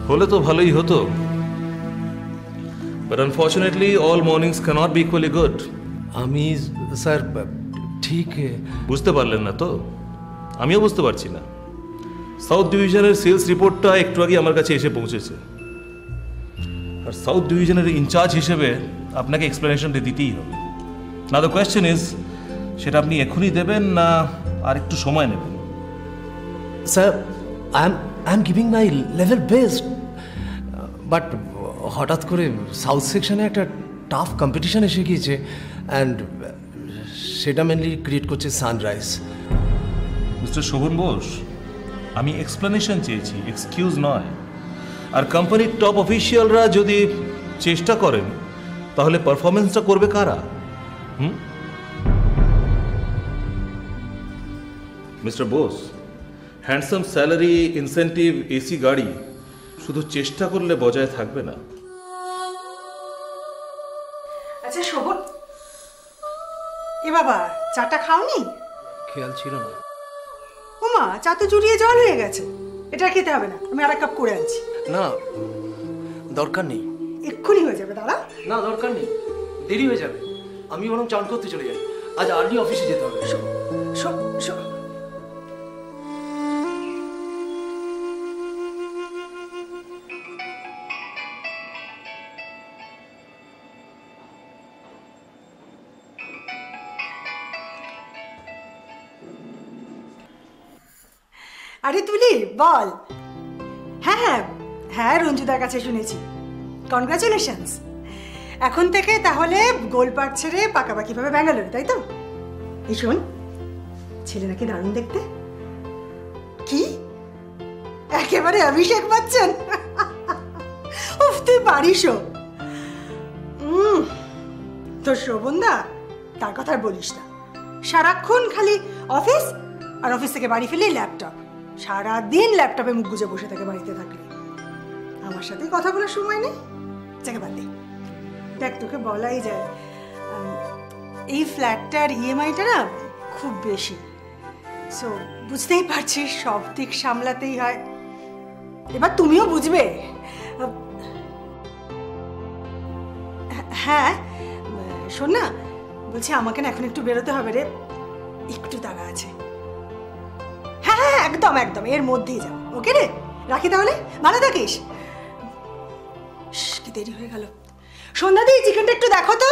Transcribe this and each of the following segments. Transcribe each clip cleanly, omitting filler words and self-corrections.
হলে তো ভালোই হতো, but unfortunately all mornings cannot be equally good. আমি স্যার ঠিক বুঝতে পারলেন না তো? আমিও বুঝতে পারছি না। সাউথ ডিভিশনের সেলস রিপোর্টটা একটু আগে আমার কাছে এসে পৌঁছেছে, আর সাউথ ডিভিশনের ইনচার্জ হিসেবে আপনাকে এক্সপ্লেনেশনটা দিতেই হবে। না, দ্য কোয়েশ্চেন ইজ, সেটা আপনি এখনই দেবেন না আর একটু সময় নেবেন? Sir I am giving my level best, but হঠাৎ করে সাউথ সেকশনে একটা টাফ কম্পিটিশন এসে গিয়েছে, অ্যান্ড সেটা মেনলি ক্রিয়েট করছে সানরাইজ। মিস্টার শোভন বোস, আমি এক্সপ্লেনেশন চেয়েছি, এক্সকিউজ নয়। আর কোম্পানির টপ অফিসিয়ালরা যদি চেষ্টা করেন, তাহলে পারফরমেন্সটা করবে কারা? Mister Bose, handsome salary, incentive, AC গাড়ি শুধু চেষ্টা করলে বজায় থাকবে না। আচ্ছা শোভন, এ বাবা চাটা খাওনি? খেয়াল ছিল না। ওমা, চা তো জুড়িয়ে জল হয়ে গেছে, এটা খেতে হবে না, আমি আরেক কাপ করে আনছি। না, দরকার নেই। এক্ষুনি হয়ে যাবে, দাঁড়া। না, দরকার নেই, দেরি হয়ে যাবে। আমি বরং চান করতে চলে যাই, আজ আর্লি অফিসে যেতে হবে। আরে তুলি বল। হ্যাঁ হ্যাঁ হ্যাঁ, রঞ্জুদার কাছে শুনেছি। কনগ্রাচুলেশনস। এখন থেকে তাহলে গোলপাট ছেড়ে পাকাপাকিভাবে ব্যাঙ্গালোর, তাই তো? এই শোন, ছেলে নাকি দারুণ দেখতে। কি একেবারে অভিষেক বচ্চন? উফ, তুই পারিসও। তোর শোভনদা, তার কথা আর বলিস না। সারাক্ষণ খালি অফিস, আর অফিস থেকে বাড়ি ফিরলেই ল্যাপটপ। সারাদিন ল্যাপটপে মুখ গুজে বসে থাকে বাড়িতে থাকলে। আমার সাথে কথা বলার সময় নেই। যাকে বাদ দে, দেখ তোকে বলাই যায়, এই ফ্ল্যাটটার ইএমআইটা না খুব বেশি। সো বুঝতেই পারছিস, সব দিক সামলাতেই হয়। এবার তুমিও বুঝবে। হ্যাঁ শোন না, বলছি আমাকে না এখন একটু বেরোতে হবে রে, একটু তাড়া আছে। হ্যাঁ হ্যাঁ, একদম একদম, এর মধ্যেই যাও। ওকে রে, রাখি তাহলে, ভালো থাকিস। কি দেরি হয়ে গেল। সন্ধ্যা দিয়ে চিকেনটা একটু দেখো তো।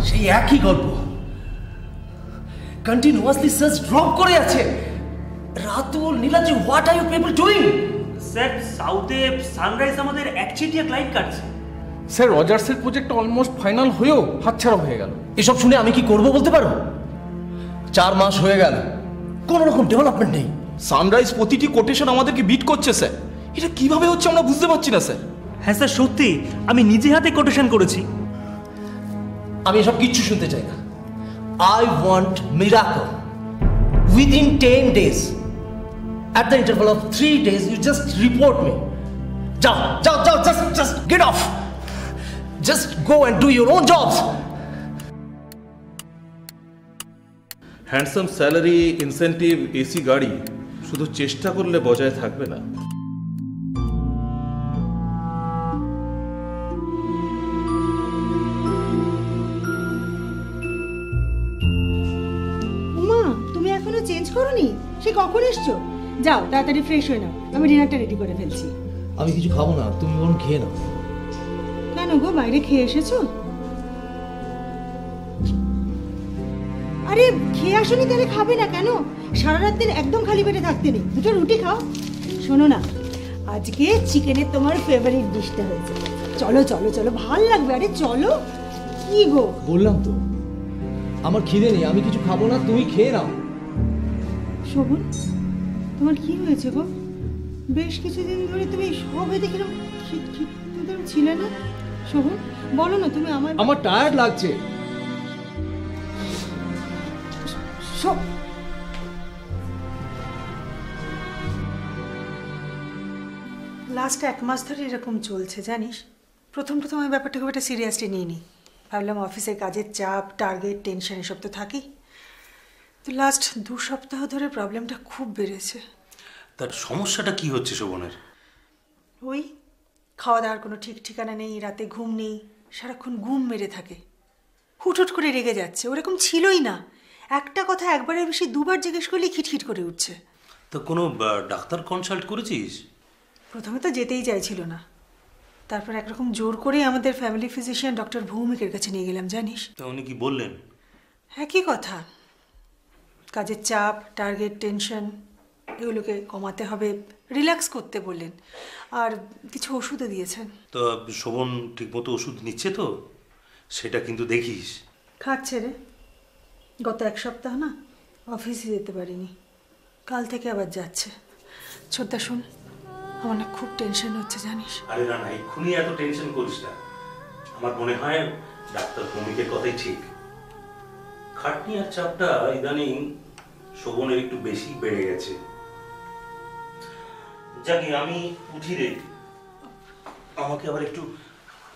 সেই একই গল্প, কন্টিনিউয়াসলি সার্চ ড্রপ করে আছে। Ratul, Niladri, what are you people doing? Sir, সাউথে সানরাইজ আমাদের একচেটিয়া ক্লাইন্ট কাটছে। স্যার, রজার্সের প্রজেক্ট অলমোস্ট ফাইনাল হয়েও হাতছাড়া হয়ে গেল। এসব শুনে আমি কি করব বলতে পারো? 4 মাস হয়ে গেল, কোনো রকম ডেভেলপমেন্ট নেই। সানরাইজ প্রতিটি কোটেশন আমাদেরকে বিট করছে স্যার। এটা কিভাবে হচ্ছে আমরা বুঝতে পারছি না স্যার। হ্যাঁ স্যার, সত্যি আমি নিজে হাতে কোটেশন করেছি। আমি এসব কিচ্ছু শুনতে চাই না। I want miracle within 10 days. At the interval of 3 days, you just report me. যাও যাও যাও, just get off. Just go and do your own jobs. Handsome salary, incentive, AC গাড়ি শুধু চেষ্টা করলে বজায় থাকবে না। উমা, তুমি এখনো চেঞ্জ করোনি? সে কখন এসছো? যাও তাড়াতাড়ি ফ্রেশ হয়ে নাও, আমি ডিনারটা রেডি করে ফেলছি। আমি কিছু খাবো না, তুমি বরং খেয়ে নাও। কেন গো, বাইরে খেয়ে এসেছো? আরে খেয়ে আসোনি তাহলে খাবে না কেন? সারা রাত দিন একদম খালি পেটে থাকতে নেই, দুটো রুটি খাও। শোনো না, আজকে চিকেনের তোমার ফেভারিট ডিশটা হয়েছে। চলো চলো চলো, ভাল লাগবে। আরে চলো। কি গো? বললাম তো আমার খিদে নেই, আমি কিছু খাবো না, তুমি খেয়ে নাও। শোভন, তোমার কি হয়েছে গো? বেশ কিছুদিন ধরে তুমি সবে দেখলাম ছিলে না। শোভন বলো না, তুমি আমার টায়ার্ড লাগছে। লাস্ট 1 মাস ধরে এরকম চলছে জানিস। প্রথম আমি ব্যাপারটা খুব একটা সিরিয়াসলি নিইনি, ভাবলাম অফিসের কাজের চাপ, টার্গেট, টেনশন এসব তো থাকি। তো লাস্ট 2 সপ্তাহ ধরে প্রবলেমটা খুব বেড়েছে। তার সমস্যাটা কি হচ্ছে শোভনের? ওই খাওয়া দাওয়ার কোনো ঠিক ঠিকানা নেই, রাতে ঘুম নেই, সারাক্ষণ ঘুম মেরে থাকে, হুটহুট করে রেগে যাচ্ছে। ওরকম ছিলই না, একটা কথা একবারের বেশি দুবার জিজ্ঞেস করলেই খিটখিট করে উঠছে। তো কোনো ডাক্তার কনসাল্ট করেছিস? প্রথমে তো যেতেই চাইছিল না, তারপর একরকম জোর করেই আমাদের ফ্যামিলি ফিজিশিয়ান ডক্টর ভৌমিকের কাছে নিয়ে গেলাম, জানিস। তো উনি কি বললেন? একই কথা, কাজের চাপ, টার্গেট, টেনশন এগুলোকে কমাতে হবে, রিল্যাক্স করতে বললেন, আর কিছু ওষুধও দিয়েছেন। তো শোভন ঠিকমতো ওষুধ নিচ্ছে তো? সেটা কিন্তু দেখিস। খাচ্ছে রে, গত এক সপ্তাহ না অফিসে যেতে পারিনি, কাল থেকে আবার যাচ্ছে। ছোটদা শোন, আমার না খুব টেনশন হচ্ছে জানিস। আরে না না, এক্ষুনি এত টেনশন করিস না। আমার মনে হয় ডাক্তার ভৌমিকের কথাই ঠিক। খাটনি আর চাপটা ইদানিং শোভনের একটু বেশি বেড়ে গেছে। যাকে আমি উঠি রে, আমাকে আবার একটু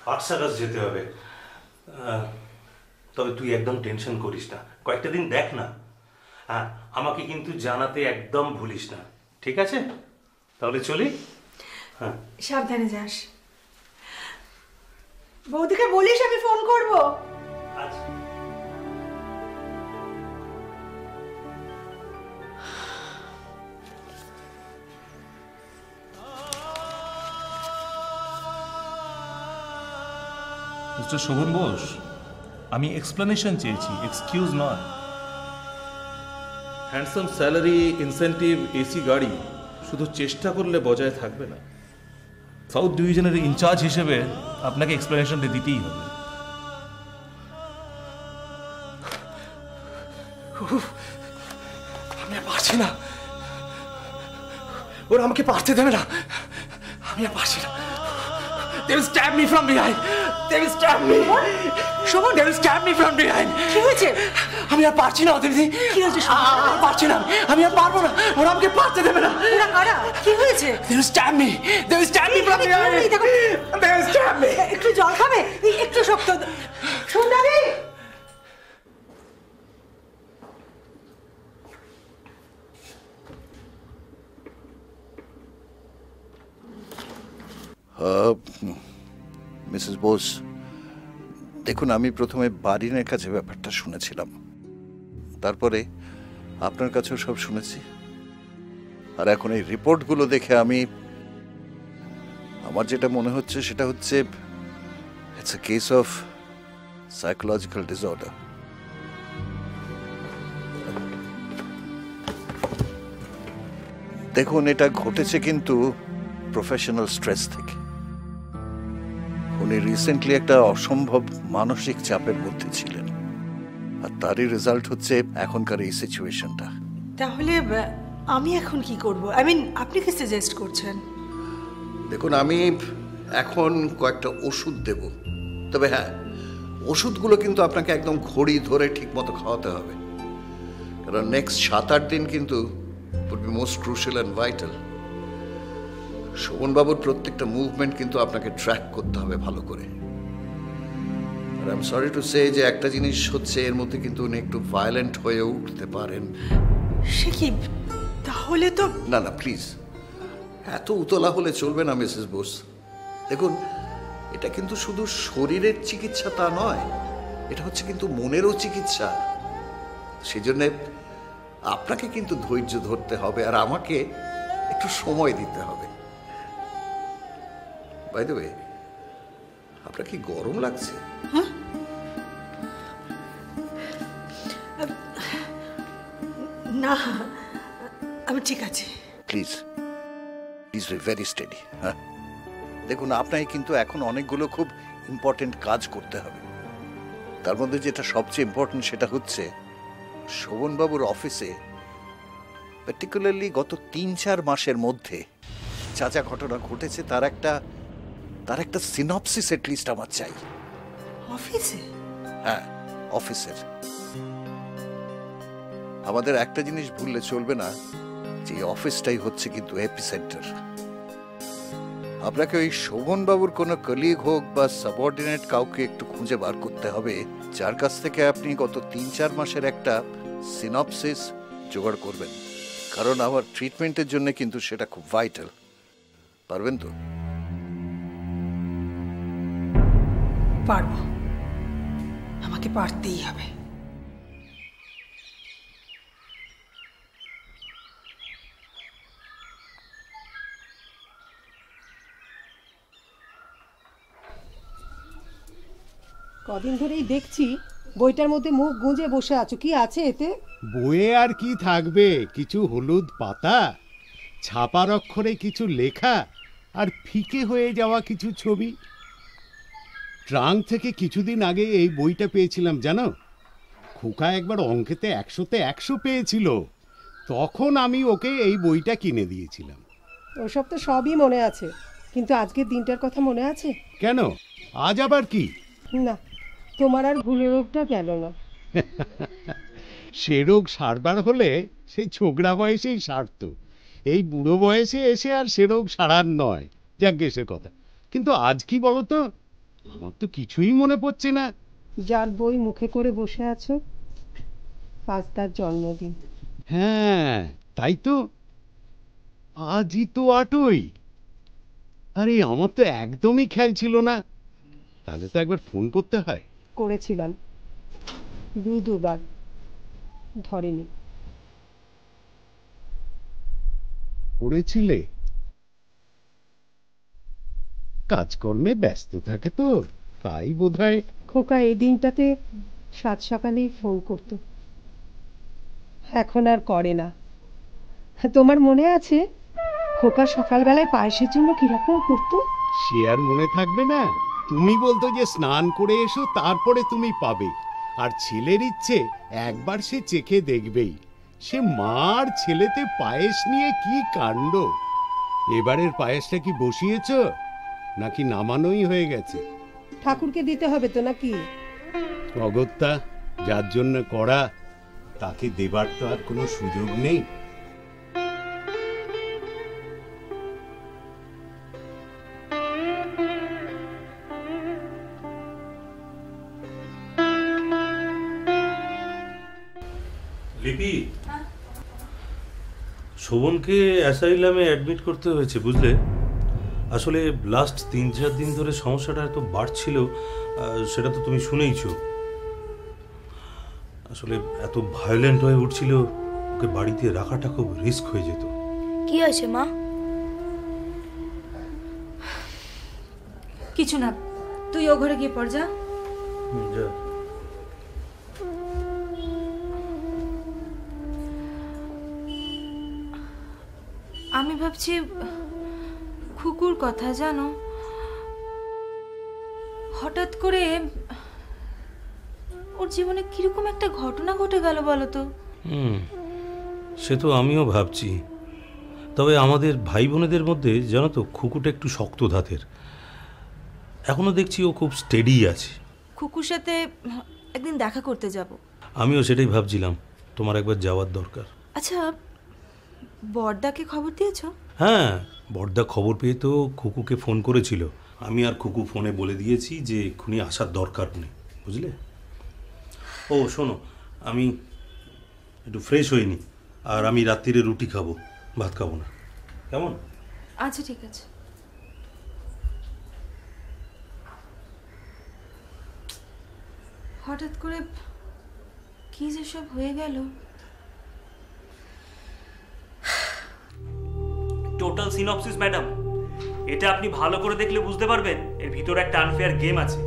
পাঠশালাস যেতে হবে। তবে তুই একদম টেনশন করিস না, কয়েকটা দিন দেখ না। হ্যাঁ, আমাকে কিন্তু জানাতে একদম ভুলিস না, ঠিক আছে? তাহলে চলি। হ্যাঁ, সাবধানে যাস। বৌদিকে বলিস আমি ফোন করব। আচ্ছা। মিস্টার শোভন বোস, আমি এক্সপ্লেনেশন চেয়েছি, এক্সকিউজ নয়। হ্যান্ডসাম স্যালারি, ইনসেন্টিভ, এসি গাড়ি শুধু চেষ্টা করলে বজায় থাকবে না। সাউথ ডিভিশনের ইনচার্জ হিসেবে আপনাকে এক্সপ্লেনেশনটা দিতেই হবে। আমি আর পারছি না, ওরা আমাকে পারতে দেবে না, আমি আর পারছি না। They will stab me from behind. They will stab me. Sovan, They will stab me from behind. কি হয়েছে? আমি আর পারছি না অদিতি। কি হয়েছে শোভন? আর পারছি না, আমি আর পারবো না, ওরা আমাকে পারতে দেবে না। ওরা কারা? কি হয়েছে? They will stab me. They will stab me from behind. এই দেখো, They will stab me. একটু জল খাবে? একটু শক্ত। সুন্দরী, মিসেস বোস, দেখুন, আমি প্রথমে বারিনের কাছে ব্যাপারটা শুনেছিলাম, তারপরে আপনার কাছেও সব শুনেছি, আর এখন এই রিপোর্টগুলো দেখে আমার যেটা মনে হচ্ছে সেটা হচ্ছে it's a case of psychological disorder. দেখুন, এটা ঘটেছে কিন্তু প্রফেশনাল স্ট্রেস থেকে। উনি রিসেন্টলি একটা অসম্ভব মানসিক চাপের মধ্যে ছিলেন, আর তারই রেজাল্ট হচ্ছে এখনকার এই সিচুয়েশনটা। তাহলে আমি এখন কি করব? আপনি কি সাজেস্ট করছেন? দেখুন, আমি এখন কয়েকটা ওষুধ দেব, তবে হ্যাঁ, ওষুধগুলো কিন্তু আপনাকে একদম ঘড়ি ধরে ঠিক মতো খাওয়াতে হবে, কারণ নেক্সট 7-8 দিন কিন্তু will be most crucial and vital. শোভনবাবুর প্রত্যেকটা মুভমেন্ট কিন্তু আপনাকে ট্র্যাক করতে হবে ভালো করে। আর I am sorry to say যে একটা জিনিস হচ্ছে, এর মধ্যে কিন্তু উনি একটু ভায়োলেন্ট হয়ে উঠতে পারেন। সে কি? তাহলে তো না না, প্লিজ, এত উতলা হলে চলবে না মিসেস বোস। দেখুন, এটা কিন্তু শুধু শরীরের চিকিৎসা তা নয়, এটা হচ্ছে কিন্তু মনেরও চিকিৎসা। সেজন্য আপনাকে কিন্তু ধৈর্য ধরতে হবে, আর আমাকে একটু সময় দিতে হবে। বাই দ্য ওয়ে, আপনার কি গরম লাগছে? না, আমি ঠিক আছি। Please please be very steady. হ্যাঁ, দেখুন, আপনাকে কিন্তু এখন অনেকগুলো খুব ইম্পর্টেন্ট কাজ করতে হবে। তার মধ্যে যেটা সবচেয়ে ইম্পর্টেন্ট সেটা হচ্ছে শোভনবাবুর অফিসে পার্টিকুলারলি গত 3-4 মাসের মধ্যে যা যা ঘটনা ঘটেছে তার একটা সিনপসিস এটলিস্ট আমার চাই। অফিসে? হ্যাঁ, অফিসের। আমাদের একটা জিনিস ভুললে চলবে না, যে অফিসটাই হচ্ছে কিন্তু এপিসেন্টার। আপনাকে ওই শোভনবাবুর কোনো কলিগ হোক বা সাবঅর্ডিনেট কাউকে একটু খুঁজে বার করতে হবে, যার কাছ থেকে আপনি গত 3-4 মাসের একটা সিনপসিস জোগাড় করবেন। কারণ আমার ট্রিটমেন্টের জন্য কিন্তু সেটা খুব ভাইটাল। পারবেন তো? পারবো, আমাকে পারতেই হবে। কদিন ধরেই দেখছি বইটার মধ্যে মুখ গুঁজে বসে আছো, কি আছে এতে? বইয়ে আর কি থাকবে, কিছু হলুদ পাতা, ছাপার অক্ষরে কিছু লেখা, আর ফিকে হয়ে যাওয়া কিছু ছবি। ট্রাঙ্ক থেকে কিছুদিন আগে এই বইটা পেয়েছিলাম জানো। খোকা একবার অঙ্কেতে 100তে 100 পেয়েছিল, তখন আমি ওকে এই বইটা কিনে দিয়েছিলাম। ওসব তো সবই মনে আছে, কিন্তু আজকের দিনটার কথা মনে আছে? কেন, আজ আবার কি? না, তোমার আর ভুলের রোগটা গেল না। সে রোগ সারবার হলে সেই ছোকরা বয়সেই সারত, এই বুড়ো বয়সে এসে আর সে রোগ সারার নয়। যাকে সে কথা, কিন্তু আজ কি বলতো, আমার তো কিছুই মনে পড়ছে না। যার বই মুখে করে বসে আছো, আজ তার জন্মদিন। হ্যাঁ তাই তো, আজই তো 8ই। আরে আমার তো একদমই খেয়াল ছিল না, তাহলে তো একবার ফোন করতে হয়। করেছিলাম দুবার, ধরেনি। করেছিলে? কাজকর্মে ব্যস্ত থাকে তো, তাই বোধহয়। খোকা এই দিনটাতে 7 সকালেই ফোন করতো, এখন আর করে না। তোমার মনে আছে খোকা সকালবেলায় পায়েসের জন্য কিরকম করতো? সে আর মনে থাকবে না? তুমি বলতো যে স্নান করে এসো, তারপরে তুমি পাবে। আর ছেলের ইচ্ছে একবার সে চেখে দেখবেই। সে মার ছেলেতে পায়েস নিয়ে কি কাণ্ড! এবারের পায়েসটা কি বসিয়েছ নাকি নামানোই হয়ে গেছে? ঠাকুরকে দিতে হবে তো নাকি? অগত্যা, যার জন্য করা তাকে দেবার তো আর কোনো সুযোগ নেই। লিপি, শোভনকে অ্যাসাইলামে অ্যাডমিট করতে হয়েছে বুঝলে। আসলে লাস্ট 3-4 দিন ধরে সমস্যাটা এত বাড়ছিল, সেটা তো তুমি শুনেইছো। আসলে এত ভায়োলেন্ট হয়ে উঠছিল, ওকে বাড়িতে রাখাটা খুব রিস্ক হয়ে যেত। কি হয়েছে মা? কিছু না, তুই ও ঘরে গিয়ে পড় যা। যা। আমি ভাবছি খুকুর কথা, জানো, হঠাৎ করে ওর জীবনে কিরকম একটা ঘটনা ঘটে গেল বলো তো। সে তো আমিও ভাবছি। তবে আমাদের ভাই বোনেদের মধ্যে জানো তো, খুকুটা একটু শক্ত ধাতের। এখনো দেখছি ও খুব স্টেডি আছে। খুকুর সাথে একদিন দেখা করতে যাব। আমিও সেটাই ভাবছিলাম, তোমার একবার যাওয়ার দরকার। আচ্ছা, বড়দাকে খবর দিয়েছো? হ্যাঁ, বড়দা খবর পেয়ে তো খুকুকে ফোন করেছিল। আমি আর খুকু ফোনে বলে দিয়েছি যে এক্ষুনি আসার দরকার নেই, বুঝলে। ও শোনো, আমি একটু ফ্রেশ হইনি, আর আমি রাত্রিরে রুটি খাবো, ভাত খাবো না, কেমন? আচ্ছা ঠিক আছে। হঠাৎ করে কি যে সব হয়ে গেল। টোটাল সিনপসিস ম্যাডাম, এটা আপনি ভালো করে দেখলে বুঝতে পারবেন এর ভিতরে একটা আনফেয়ার গেম আছে।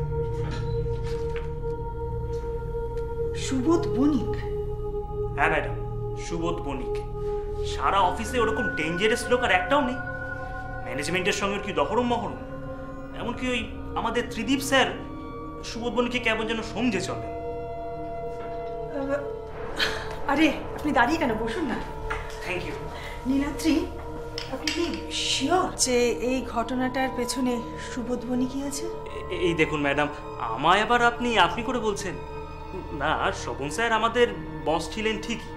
সুবোধ বণিক? হ্যাঁ ম্যাডাম, সুবোধ বণিক। সারা অফিসে ওরকম ডেঞ্জারাস লোক আর একটাও নেই। ম্যানেজমেন্টের সঙ্গে কি দহরম মহরম। এমনকি ওই আমাদের ত্রিদীপ স্যার সুবোধ বণিককে কেমন যেন সমঝে চলে। আরে আপনি দাঁড়িয়ে কেন, বসুন না। Thank you. নীলাদ্রি, আপনি কি শিওর যে এই ঘটনাটার পেছনে সুবোধ বণিকই আছে? এই দেখুন ম্যাডাম, আমায় আবার আপনি আপনি করে বলছেন। না, শোভন স্যার আমাদের বস ছিলেন ঠিকই,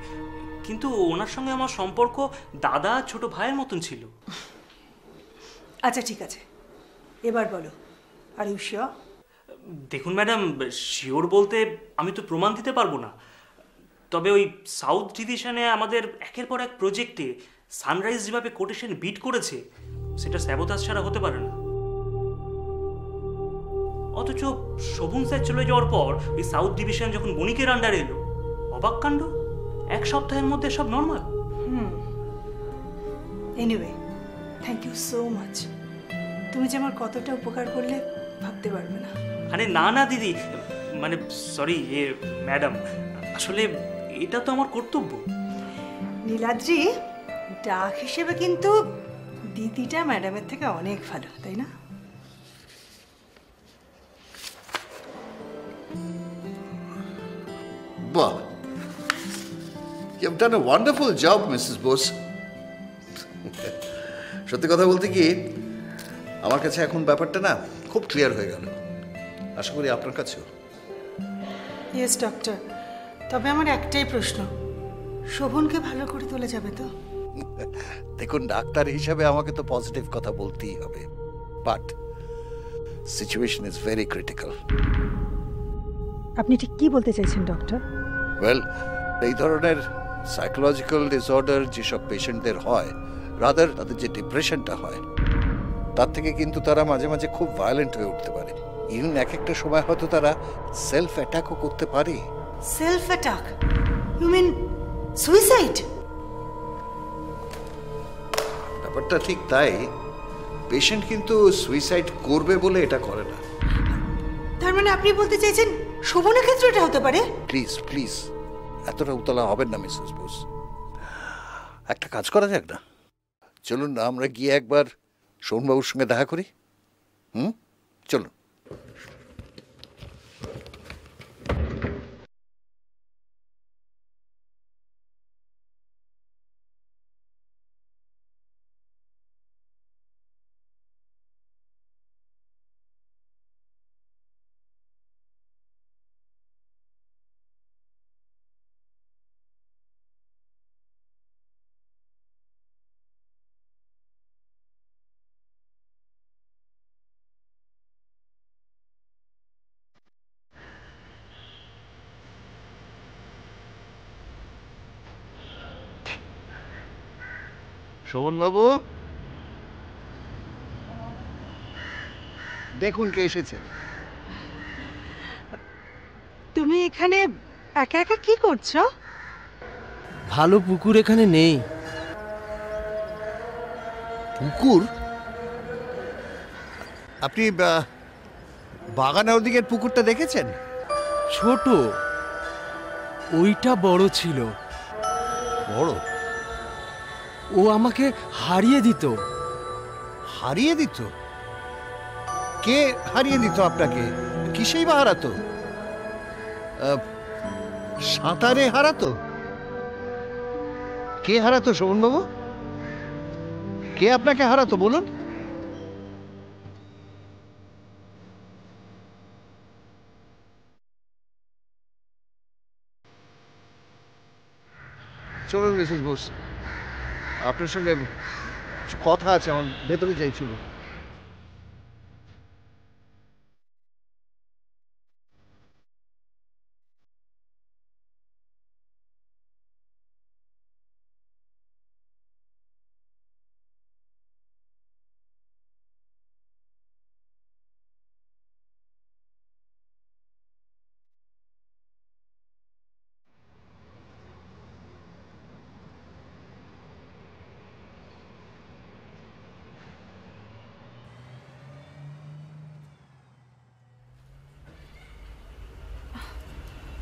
কিন্তু ওনার সঙ্গে আমার সম্পর্ক দাদা ছোট ভাইয়ের মতন ছিল। আচ্ছা ঠিক আছে, এবার বলো, আর ইউ শিওর? দেখুন ম্যাডাম, শিওর বলতে আমি তো প্রমাণ দিতে পারবো না, তবে ওই সাউথ ডিভিশনে আমাদের একের পর এক প্রজেক্টে সানরাইজ যেভাবে কোটেশন বিট করেছে, সেটা স্যাবোতাজ ছাড়া হতে পারে না। অথচ শোভন স্যার চলে যাওয়ার পর ওই সাউথ ডিভিশন যখন বণিকের আন্ডারে এলো, অবাক কাণ্ড, 1 সপ্তাহের মধ্যে সব normal. Anyway, thank you so much. তুমি যে আমার কতটা উপকার করলে ভাবতে পারবে না। আরে না না দিদি, মানে সরি ম্যাডাম, আসলে এটা তো আমার কর্তব্য। নীলাদ্রি, ডাক হিসেবে কিন্তু দিদিটা ম্যাডামের থেকে অনেক ভালো, তাই না? বাহ, you have done a wonderful job, Mrs. Bose. সত্যি কথা বলতে কি, আমার কাছে এখন ব্যাপারটা না খুব ক্লিয়ার হয়ে গেল। আশা করি আপনার কাছেও। ইয়েস ডক্টর, তবে আমার একটাই প্রশ্ন, শোভনকে ভালো করে তোলা যাবে তো? দেখুন, ডাক্তার হিসাবে আমাকে তো পজিটিভ কথা বলতেই হবে, but situation is very critical. আপনি ঠিক কি বলতে চাইছেন ডক্টর? ওয়েল, এই ধরনের সাইকোলজিক্যাল ডিসঅর্ডার যেসব পেশেন্টদের হয়, রাদার তাদের যে ডিপ্রেশনটা হয়, তার থেকে কিন্তু তারা মাঝে মাঝে খুব ভায়োলেন্ট হয়ে উঠতে পারে। ইভেন এক একটা সময় হয়তো তারা সেলফ অ্যাটাকও করতে পারে। Self attack? You mean suicide? ব্যাপারটা ঠিক তাই। পেশেন্ট কিন্তু সুইসাইড করবে বলে এটা করে না। তার মানে আপনি বলতে চাইছেন শোভনের ক্ষেত্রে এটা হতে পারে? প্লিজ প্লিজ, এতটা উতলা হবেন না মিসেস বোস। একটা কাজ করা যাক না, চলুন না আমরা গিয়ে একবার সোমবাবুর সঙ্গে দেখা করি। চলুন। শোভনবাবু, দেখুন কে এসেছে। তুমি এখানে একা একা কি করছো? ভালো পুকুর এখানে নেই। পুকুর? আপনি বাগানের ওদিকের পুকুরটা দেখেছেন? ছোট, ওইটা বড় ছিল। বড়? ও আমাকে হারিয়ে দিত। হারিয়ে দিত? কে হারিয়ে দিত আপনাকে? কিসেই বা হারাতো? সাঁতারে হারাতো? কে হারাতো শোভনবাবু? কে আপনাকে হারাতো বলুন? চলুন মিসেস বোস, আপনার সঙ্গে কথা আছে, আমার ভেতরে চাইছিল।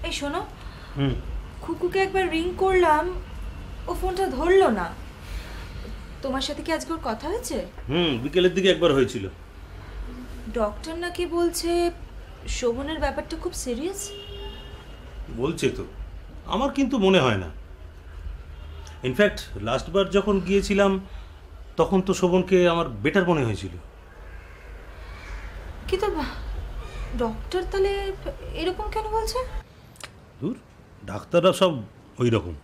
এই শোনো, খুকুকে একবার রিং করলাম, ও ফোনটা ধরলো না। তোমার সাথে কি আজকে ওর কথা হয়েছে? বিকেলের দিকে একবার হয়েছিল। ডক্টর নাকি বলছে শোভনের ব্যাপারটা খুব সিরিয়াস। বলছে তো, আমার কিন্তু মনে হয় না। ইনফ্যাক্ট লাস্টবার যখন গিয়েছিলাম তখন তো শোভনকে আমার বেটার মনে হয়েছিল। কিন্তু ডক্টর তাহলে এরকম কেন বলছে? দূর, ডাক্তাররা সব ওই রকম,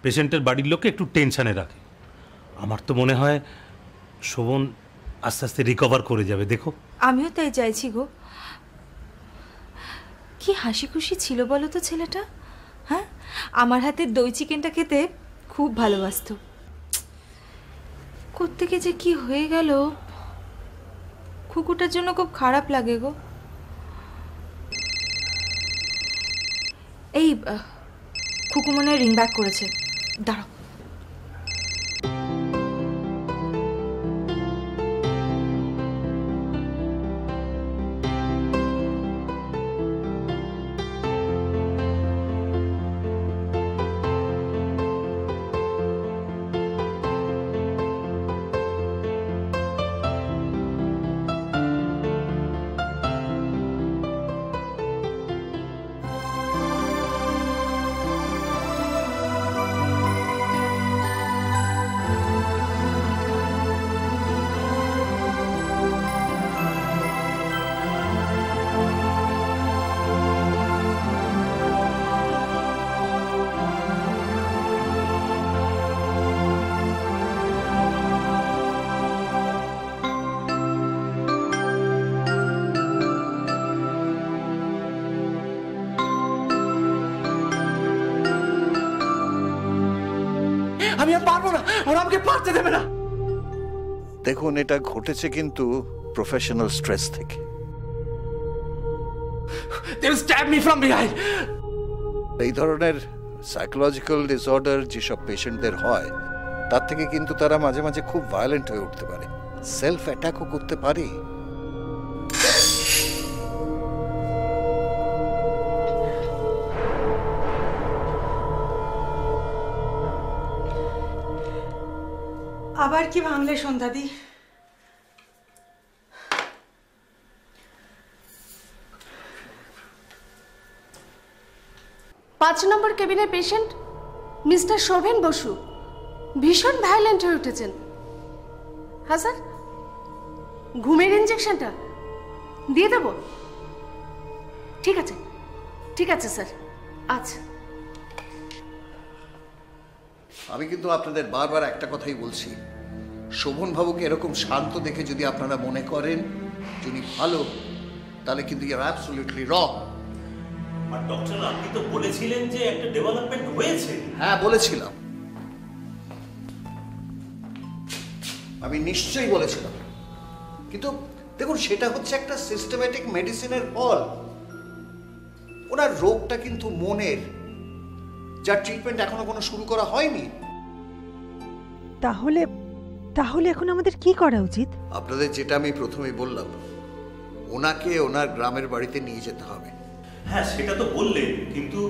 পেশেন্টের বাড়ির লোককে একটু টেনশানে রাখে। আমার তো মনে হয় শোভন আস্তে আস্তে রিকভার করে যাবে। দেখো, আমিও তাই চাইছি গো। কি হাসি খুশি ছিল বলো তো ছেলেটা। হ্যাঁ, আমার হাতের দই চিকেনটা খেতে খুব ভালোবাসতো। কোত্থেকে যে কি হয়ে গেল, খুকুটার জন্য খুব খারাপ লাগে গো। এই খুকু মনে রিং ব্যাক করেছে, দাঁড়াও। আমি আর পারবো না, ওরা আমাকে পারতে দেবে না। দেখুন, এটা ঘটেছে কিন্তু প্রফেশনাল স্ট্রেস থেকে। They will stab me from behind. এই ধরনের সাইকোলজিক্যাল ডিসঅর্ডার যেসব পেশেন্টদের হয়, তার থেকে কিন্তু তারা মাঝে মাঝে খুব ভায়োলেন্ট হয়ে উঠতে পারে, সেলফ অ্যাটাকও করতে পারে। আবার কি ভাঙলে সন্ধ্যাদি? 5 নম্বর কেবিনের পেশেন্ট মিস্টার শোভেন বসু ভীষণ ভায়োলেন্ট হয়ে উঠেছেন। হ্যাঁ স্যার, ঘুমের ইঞ্জেকশনটা দিয়ে দেব? ঠিক আছে, ঠিক আছে স্যার। আচ্ছা। আমি কিন্তু আপনাদের বারবার একটা কথাই বলছি, শোভন বাবুকে এরকম শান্ত দেখে যদি আপনারা মনে করেন যিনি ভালো, তাহলে কিন্তু ইউ আর অ্যাবসলিউটলি রং। আর ডক্টর, আপনি তো বলেছিলেন যে একটা ডেভেলপমেন্ট হয়েছে। হ্যাঁ, বলেছিলাম, আমি নিশ্চয়ই বলেছিলাম, কিন্তু দেখুন সেটা হচ্ছে একটা সিস্টেম্যাটিক মেডিসিনের ফল। ওনার রোগটা কিন্তু মনের, যার ট্রিটমেন্ট এখনো কোনো শুরু করা হয়নি। তাহলে তাহলে এখন আমাদের কি করা উচিত? আপনাদের যেটা আমি প্রথমেই বললাম, ওনাকে ওনার গ্রামের বাড়িতে নিয়ে যেতে হবে। হ্যাঁ, সেটা তো বললেন, কিন্তু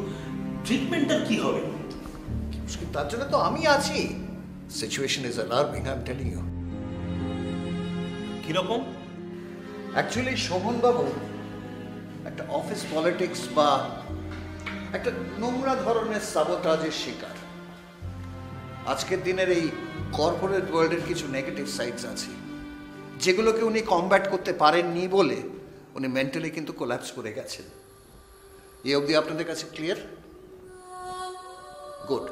ট্রিটমেন্টটা কি হবে? তার জন্য তো আমি আছি। Situation is alarming, I am telling you. কিরকম? অ্যাকচুয়ালি শোভন বাবু একটা অফিস পলিটিক্স বা একটা নোংরা ধরনের সাবোটাজের শিকার। আজকের দিনের এই কর্পোরেট ওয়ার্ল্ডের কিছু নেগেটিভ সাইডস আছে, যেগুলোকে উনি কমব্যাট করতে পারেননি বলে উনি মেন্টালি কিন্তু কোল্যাপস করে গেছেন। এই অবধি আপনাদের কাছে ক্লিয়ার? গুড।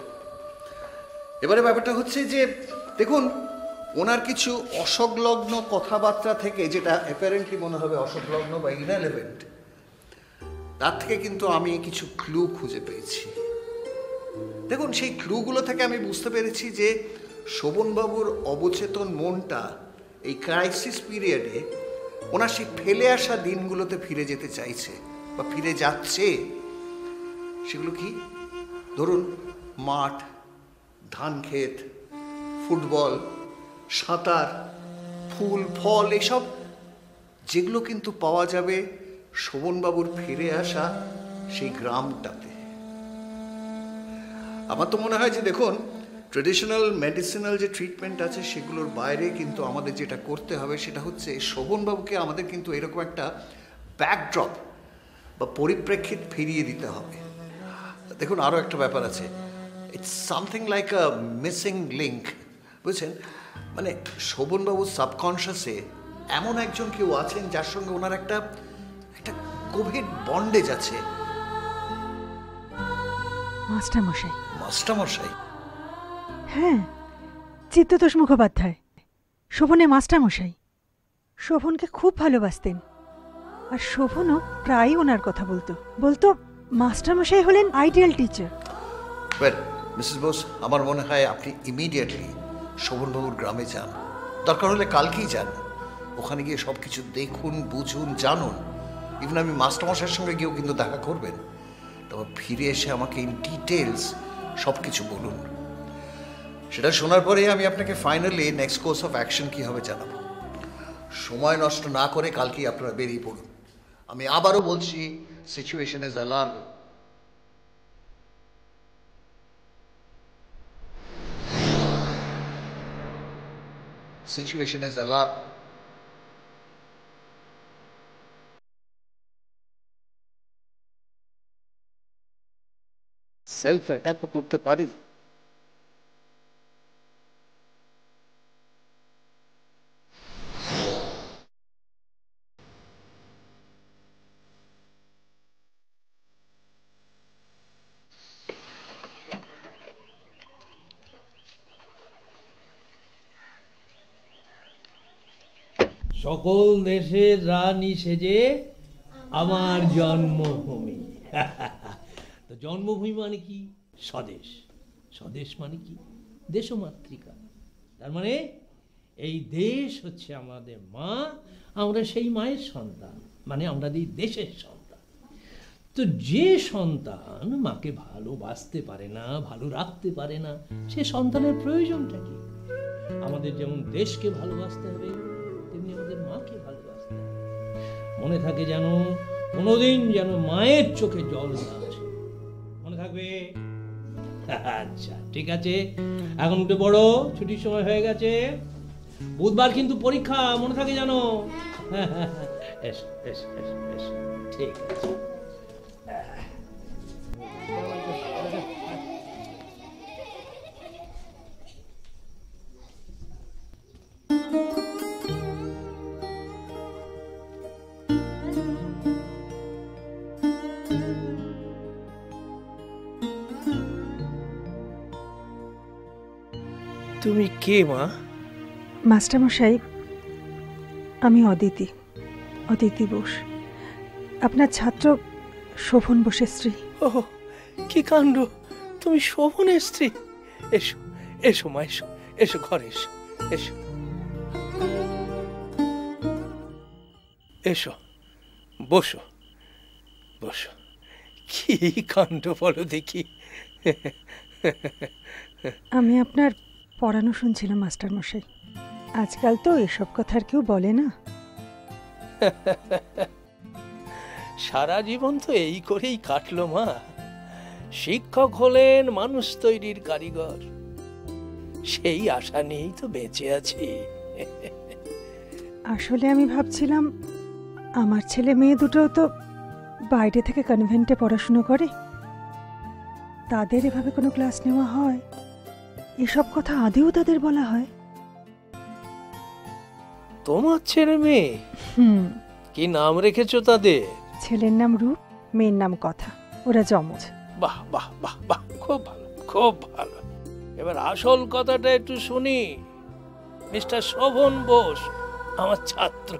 এবারে ব্যাপারটা হচ্ছে যে দেখুন, ওনার কিছু অসংলগ্ন কথাবার্তা থেকে, যেটা অ্যাপারেন্টলি মনে হবে অসংলগ্ন বা ইররিলেভেন্ট, তার থেকে কিন্তু আমি কিছু ক্লু খুঁজে পেয়েছি। দেখুন, সেই ক্লুগুলো থেকে আমি বুঝতে পেরেছি যে শোভনবাবুর অবচেতন মনটা এই ক্রাইসিস পিরিয়ডে ওনার সেই ফেলে আসা দিনগুলোতে ফিরে যেতে চাইছে বা ফিরে যাচ্ছে। সেগুলো কি? ধরুন মাঠ, ধান ক্ষেত, ফুটবল, সাঁতার, ফুল ফল, এসব যেগুলো কিন্তু পাওয়া যাবে শোভনবাবুর ফিরে আসা সেই গ্রামটাতে। আমার তো মনে হয় যে দেখুন, ট্রেডিশনাল মেডিসিনাল যে ট্রিটমেন্ট আছে সেগুলোর বাইরে কিন্তু আমাদের যেটা করতে হবে সেটা হচ্ছে শোভনবাবুকে আমাদের কিন্তু এরকম একটা ব্যাকড্রপ বা পরিপ্রেক্ষিত ফিরিয়ে দিতে হবে। দেখুন, আরও একটা ব্যাপার আছে, it's something like a missing link, বুঝছেন? মানে শোভনবাবুর সাবকনশিয়াসে এমন একজন কেউ আছেন যার সঙ্গে ওনার একটা একটা গভীর বন্ডেজ আছে। মাস্টারমশাই। মাস্টারমশাই? হ্যাঁ, চিত্ততোষ মুখোপাধ্যায়, শোভনের মাস্টারমশাই। শোভনকে খুব ভালোবাসতেন, আর শোভনও প্রায়ই ওনার কথা বলতো। মাস্টারমশাই হলেন ideal teacher. Well Mrs Bose, আমার মনে হয় আপনি ইমিডিয়েটলি শোভনবাবুর গ্রামে যান, দরকার হলে কালকেই যান। ওখানে গিয়ে সব কিছু দেখুন, বুঝুন, জানুন। ইভেন আমি মাস্টারমশাইয়ের সঙ্গে গিয়েও কিন্তু দেখা করবেন। তবে ফিরে এসে আমাকে ইন ডিটেলস সব কিছু বলুন। সেটা শোনার পরে আমি আপনাকে finally next course of action কী হবে জানাবো। সময় নষ্ট না করে কালকেই আপনারা বেরিয়ে পড়ুন। আমি আবারও বলছি, situation is alarming. Situation is alarming. Self attack করতে পারি। সকল দেশের রানী সেজে আমার জন্মভূমি। তো জন্মভূমি মানে কি? স্বদেশ। স্বদেশ মানে কি? দেশমাতৃকা। তার মানে এই দেশ হচ্ছে আমাদের মা, আমরা সেই মায়ের সন্তান, মানে আমরা এই দেশের সন্তান। তো যে সন্তান মাকে ভালোবাসতে পারে না, ভালো রাখতে পারে না, সে সন্তানের প্রয়োজনটা কি? আমাদের যেমন দেশকে ভালোবাসতে হবে, তেমনি আমাদের মাকে ভালোবাসতে হবে। মনে থাকে যেন কোনোদিন যেন মায়ের চোখে জল না আসে, মনে থাকবে? আচ্ছা ঠিক আছে, এখন উঠে পড়ো, ছুটির সময় হয়ে গেছে। বুধবার কিন্তু পরীক্ষা, মনে থাকে জানো? এসো এসো এসো এসো, ঠিক আছে। তুমি কে মা? মাস্টারমশাই, আমি অদিতি, অদিতি বোস, আপনার ছাত্র শোভন বোসের স্ত্রী। ও কি কাণ্ড, তুমি শোভনের স্ত্রী? এসো এসো মা, এসো এসো, ঘরে এসো, এসো এসো, বসো বসো। কি কাণ্ড বলো দেখি। আমি আপনার পড়ানো শুনছিলাম মাস্টারমশাই। আজকাল তো এসব কথা আর কেউ বলে না। সারা জীবন তো এই করেই কাটলো মা। শিক্ষক হলেন মানুষ তৈরির কারিগর, সেই আশা নিয়েই তো বেঁচে আছি। আসলে আমি ভাবছিলাম, আমার ছেলে মেয়ে দুটো তো বাইরে থেকে কনভেন্টে পড়াশুনো করে, তাদের এভাবে কোনো ক্লাস নেওয়া হয়? এসব কথা আদেও তাদের বলা হয়? তোমার ছেলে মেয়ে? কি নাম রেখেছো তাদের? ছেলের নাম রূপ, মেয়ের নাম কথা। ওরা যমজ। বাহ বাহ বাহ বাহ, খুব ভালো খুব ভালো। এবার আসল কথাটা একটু শুনি। মিস্টার শোভন বোস আমার ছাত্র,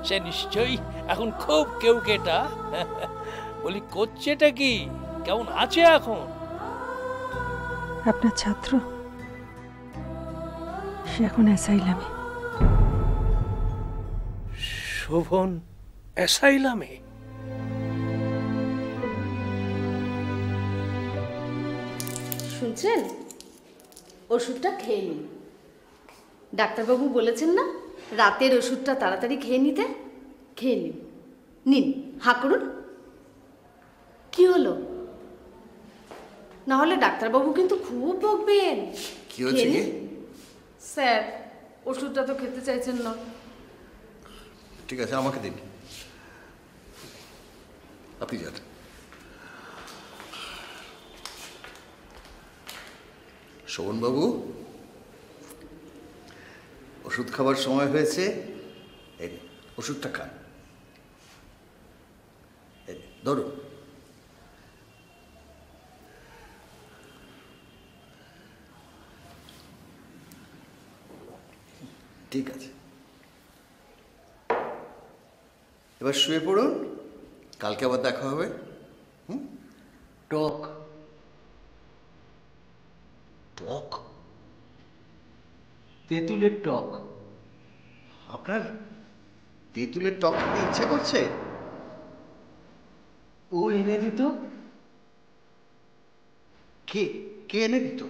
সে নিশ্চয়ই এখন খুব কেউকেটা। বলি করছেটা কি, কেমন আছে এখন? আপনার ছাত্র, সে এখন অ্যাসাইলামে। শোভন অ্যাসাইলামে? শুনছেন? ওষুধটা খেয়ে নিন। ডাক্তারবাবু বলেছেন না রাতের ওষুধটা তাড়াতাড়ি খেয়ে নিতে? খেয়ে নিন, নিন, হাঁ করুন। কি হলো? না হলে ডাক্তারবাবু কিন্তু খুব বকবেন। কি হচ্ছে কি? স্যার ওষুধটা তো খেতে চাইছেন না। ঠিক আছে, আমাকে দিন, আপনি যান। শোভনবাবু, ওষুধ খাবার সময় হয়েছে, এই ওষুধটা খান। ধরুন। ঠিক আছে, এবার শুয়ে পড়ুন, কালকে আবার দেখা হবে। টক। টক? তেঁতুলের টক। আপনার তেঁতুলের টক খেতে ইচ্ছে করছে? ও এনে দিত। কে কে এনে দিত?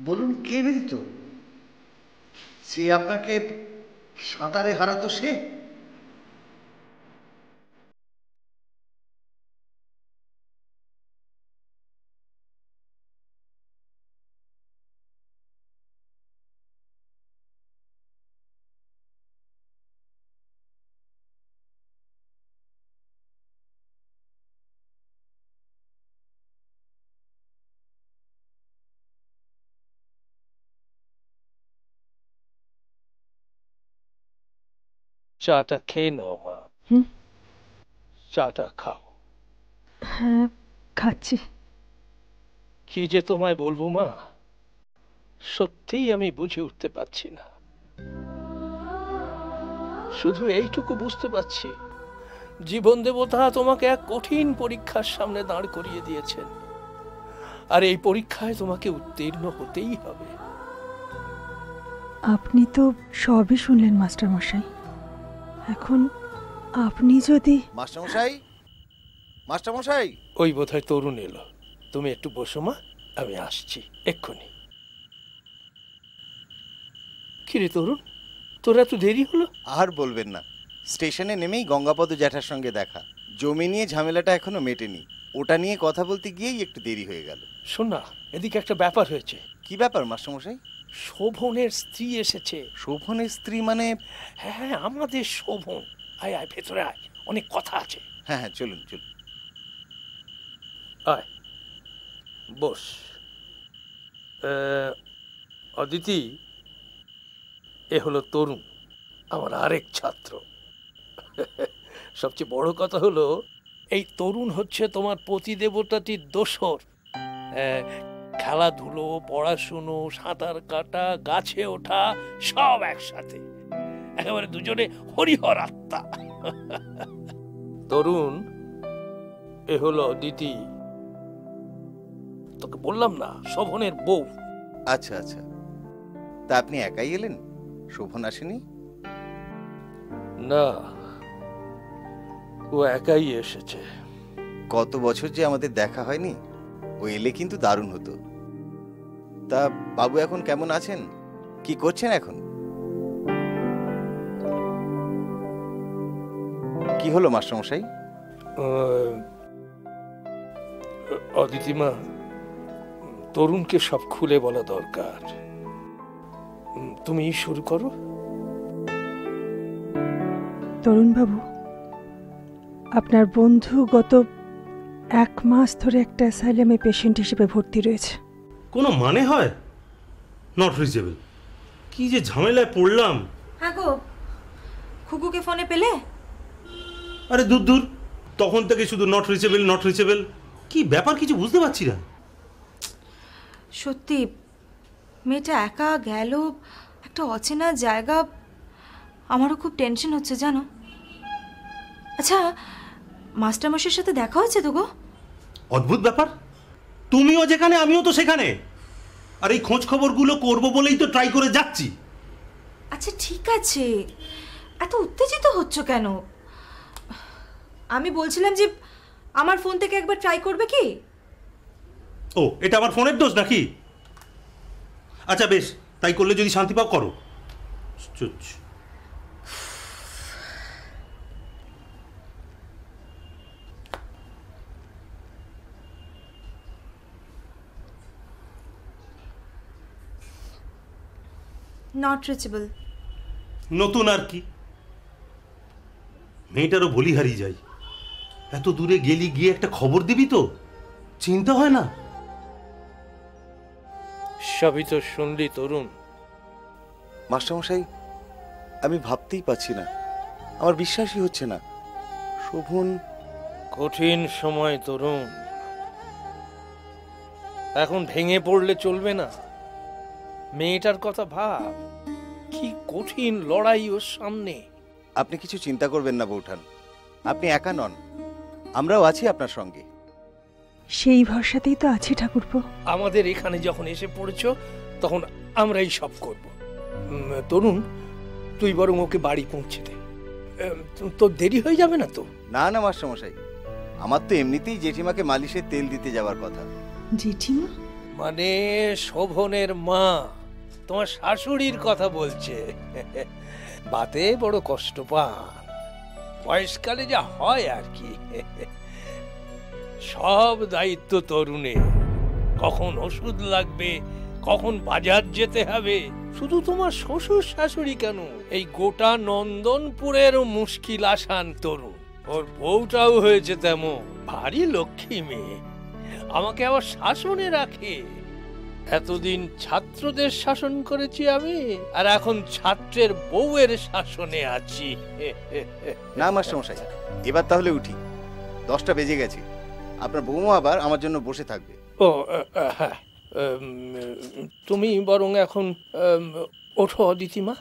বলুন, কে এনে দিত? সে আপনাকে সাঁতারে হারাতো সে? চাটা খেয়ে নাও মা। চাটা খাও। হ্যাঁ, খাচ্ছি। কি যে তোমায় বলবো মা, সত্যিই আমি বুঝে উঠতে পারছি না। শুধু এইটুকু বুঝতে পারছি, জীবন দেবতা তোমাকে এক কঠিন পরীক্ষার সামনে দাঁড় করিয়ে দিয়েছেন, আর এই পরীক্ষায় তোমাকে উত্তীর্ণ হতেই হবে। আপনি তো সবই শুনলেন মাস্টার মশাই। এখন আপনি যদি... মাস্টারমশাই, মাস্টারমশাই! ওই বোধহয় তরুণ এলো। তুমি একটু বসো মা, আমি আসছি এক্ষুনি। কিরে তরুণ, তোর এত দেরি হলো? আর বলবেন না, স্টেশনে নেমেই গঙ্গাপদ জ্যাঠার সঙ্গে দেখা। জমি নিয়ে ঝামেলাটা এখনো মেটেনি, ওটা নিয়ে কথা বলতে গিয়েই একটু দেরি হয়ে গেল। শোন না, এদিকে একটা ব্যাপার হয়েছে। কি ব্যাপার মাস্টারমশাই? শোভনের স্ত্রী এসেছে। শোভনের স্ত্রী মানে? হ্যাঁ, আমাদের শোভন। আয় আয়, ভেতরে আয়, অনেক কথা আছে। হ্যাঁ হ্যাঁ, চলুন চলুন। আয়, বস। অদিতি, এ হলো তরুণ, আমার আরেক ছাত্র। সবচেয়ে বড় কথা হলো, এই তরুণ হচ্ছে তোমার পতিদেবতাটির দোসর। খেলাধুলো, পড়াশুনো, সাঁতার কাটা, গাছে ওঠা, সব একসাথে, একেবারে দুজনে হরিহর আত্মা। তরুণ, এ হলো অদিতি, তোকে বললাম না, শোভনের বউ। আচ্ছা আচ্ছা, তা আপনি একাই এলেন? শোভন আসেনি? না, ও একাই এসেছে। কত বছর যে আমাদের দেখা হয়নি, ও এলে কিন্তু দারুণ হতো। তা বাবু এখন কেমন আছেন? কি করছেন এখন? কি হলো মাস্টারমশাই? অদিতিমা, তরুণকে সব খুলে বলা দরকার। তুমি শুরু করো। তরুণ বাবু, আপনার বন্ধু গত 1 মাস ধরে একটা অ্যাসাইলামে পেশেন্ট হিসেবে ভর্তি রয়েছে। কোনো মানে হয়? Not reachable. কি যে ঝামেলায় পড়লাম। হ্যাঁ গো, খুকুকে ফোনে পেলে? আরে দূর দূর, তখন থেকে শুধু নট রিচেবল নট রিচেবল। কি ব্যাপার কিছু বুঝতে পারছি না। সত্যি, মেয়েটা একা গেল একটা অচেনা জায়গা। আমারও খুব টেনশন হচ্ছে জানো। আচ্ছা, মাস্টারমশাইয়ের সাথে দেখা হয়েছে তো গো? অদ্ভুত ব্যাপার, তুমিও যেখানে আমিও তো সেখানে। আর এই খোঁজ খবরগুলো করবো বলেই তো ট্রাই করে যাচ্ছি। আচ্ছা ঠিক আছে, এত উত্তেজিত হচ্ছ কেন? আমি বলছিলাম যে আমার ফোন থেকে একবার ট্রাই করবে কি? ও, এটা আমার ফোনের দোষ নাকি? আচ্ছা বেশ, তাই করলে যদি শান্তি পাও করো। Not reachable. নতুন আর কি, মেয়েটারও বলি হারিয়ে যাই। এত দূরে গেলি, গিয়ে একটা খবর দিবি তো, চিন্তা হয় না? সবই তো শুনলি তরুণ। মাস্টারমশাই, আমি ভাবতেই পারছি না, আমার বিশ্বাসই হচ্ছে না। শোভন... কঠিন সময় তরুণ, এখন ভেঙে পড়লে চলবে না। মেয়েটার কথা ভাব, কি কঠিন লড়াই ওর সামনে। আপনি কিছু চিন্তা করবেন না বৌঠান, আপনি একা নন, আমরাও আছি আপনার সঙ্গে। সেই ভরসাতেই তো আছি ঠাকুরপো। আমাদের এখানে যখন এসে পড়েছো তখন আমরাই সব করব। তরুণ, তুই বরং ওকে বাড়ি পৌঁছে দে, তোর দেরি হয়ে যাবে না তো? না না মাস্টারমশাই, আমার তো এমনিতেই জেঠিমাকে মালিশের তেল দিতে যাওয়ার কথা। জেঠিমা মানে শোভনের মা, তোমার শাশুড়ির কথা বলছে। বাতে বড় কষ্ট পান, বয়সকালে যা হয় আর কি। সব দায়িত্ব তরুণের, কখন ওষুধ লাগবে, কখন বাজার যেতে হবে। শুধু তোমার শ্বশুর শাশুড়ি কেন, এই গোটা নন্দনপুরের মুশকিল আসান তরুণ। ওর বউটাও হয়েছে তেমন, ভারী লক্ষ্মী মেয়ে, আমাকে আবার শাসনে রাখে। এতদিন ছাত্রদের শাসন করেছি আমি, আর এখন ছাত্রের বউয়ের শাসনে আছি। না মাস্টারমশাই, এবার তাহলে উঠি, 10টা বেজে গেছে। আপনার বৌমা আবার আমার জন্য বসে থাকবে। ও হ্যাঁ, তুমি বরং এখন ওঠো অদিতিমা,